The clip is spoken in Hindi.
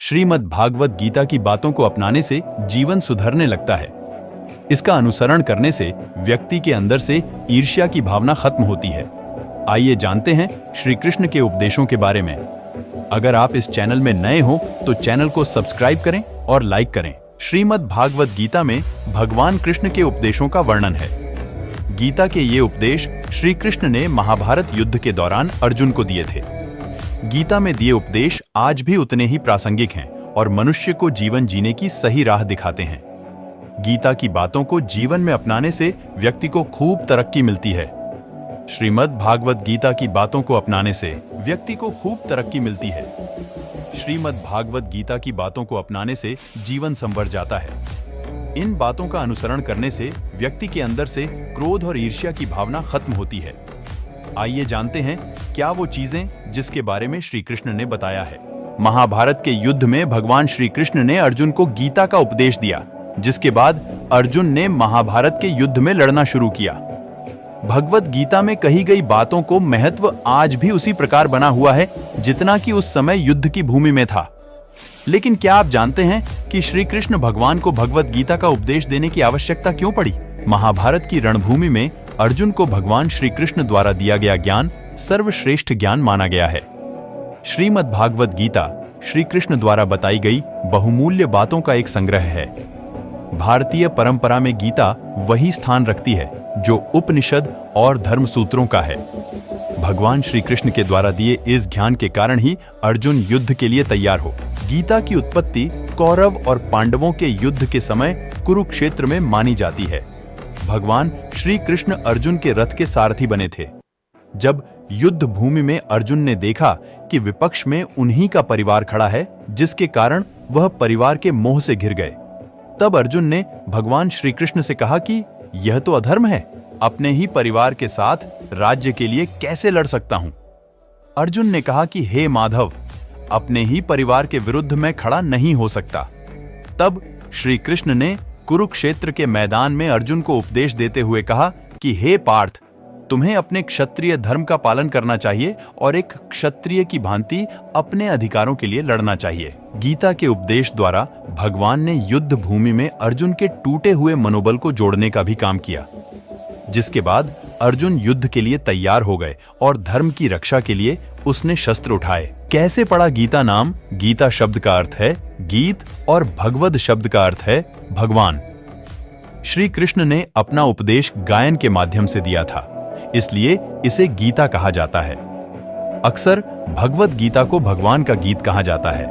श्रीमद् भागवत गीता की बातों को अपनाने से जीवन सुधरने लगता है। इसका अनुसरण करने से व्यक्ति के अंदर से ईर्ष्या की भावना खत्म होती है। आइए जानते हैं श्री कृष्ण के उपदेशों के बारे में। अगर आप इस चैनल में नए हो तो चैनल को सब्सक्राइब करें और लाइक करें। श्रीमद् भागवत गीता में भगवान कृष्ण के उपदेशों का वर्णन है। गीता के ये उपदेश श्री कृष्ण ने महाभारत युद्ध के दौरान अर्जुन को दिए थे। गीता में दिए उपदेश आज भी उतने ही प्रासंगिक हैं और मनुष्य को जीवन जीने की सही राह दिखाते हैं। गीता की बातों को जीवन में अपनाने से व्यक्ति को खूब तरक्की मिलती है। श्रीमद् भागवत गीता की बातों को अपनाने से व्यक्ति को खूब तरक्की मिलती है। श्रीमद् भागवत गीता की बातों को अपनाने से जीवन संवर जाता है। इन बातों का अनुसरण करने से व्यक्ति के अंदर से क्रोध और ईर्ष्या की भावना खत्म होती है। आइए जानते हैं क्या वो चीजें जिसके बारे में श्री कृष्ण ने बताया है। महाभारत के युद्ध में भगवान श्री कृष्ण ने अर्जुन को गीता का उपदेश दिया, जिसके बाद अर्जुन ने महाभारत के युद्ध में लड़ना शुरू किया। भगवत गीता में कही गई बातों को महत्व आज भी उसी प्रकार बना हुआ है जितना कि उस समय युद्ध की भूमि में था। लेकिन क्या आप जानते हैं कि श्री कृष्ण भगवान को भगवत गीता का उपदेश देने की आवश्यकता क्यों पड़ी? महाभारत की रणभूमि में अर्जुन को भगवान श्री कृष्ण द्वारा दिया गया ज्ञान सर्वश्रेष्ठ ज्ञान माना गया है। श्रीमद् भागवत गीता श्री कृष्ण द्वारा बताई गई बहुमूल्य बातों का एक संग्रह है। भारतीय परंपरा में गीता वही स्थान रखती है जो उपनिषद और धर्म सूत्रों का है। भगवान श्री कृष्ण के द्वारा दिए इस ज्ञान के कारण ही अर्जुन युद्ध के लिए तैयार हो। गीता की उत्पत्ति कौरव और पांडवों के युद्ध के समय कुरुक्षेत्र में मानी जाती है। भगवान श्री कृष्ण अर्जुन के रथ के सारथी बने थे। जब युद्ध भूमि में अर्जुन ने देखा कि विपक्ष में उन्हीं का परिवार खड़ा है, जिसके कारण वह परिवार के मोह से घिर गए, तब अर्जुन ने भगवान श्री कृष्ण से कहा कि यह तो अधर्म है, अपने ही परिवार के साथ राज्य के लिए कैसे लड़ सकता हूं? अर्जुन ने कहा कि हे माधव, अपने ही परिवार के विरुद्ध मैं खड़ा नहीं हो सकता। तब श्री कृष्ण ने कुरुक्षेत्र के मैदान में अर्जुन को उपदेश देते हुए कहा कि हे पार्थ, तुम्हें अपने क्षत्रिय धर्म का पालन करना चाहिए और एक क्षत्रिय की भांति अपने अधिकारों के लिए लड़ना चाहिए। गीता के उपदेश द्वारा भगवान ने युद्ध भूमि में अर्जुन के टूटे हुए मनोबल को जोड़ने का भी काम किया, जिसके बाद अर्जुन युद्ध के लिए तैयार हो गए और धर्म की रक्षा के लिए उसने शस्त्र उठाए। कैसे पड़ा गीता नाम? गीता शब्द का अर्थ है गीत और भगवद शब्द का अर्थ है भगवान। श्री कृष्ण ने अपना उपदेश गायन के माध्यम से दिया था, इसलिए इसे गीता कहा जाता है। अक्सर भगवद गीता को भगवान का गीत कहा जाता है।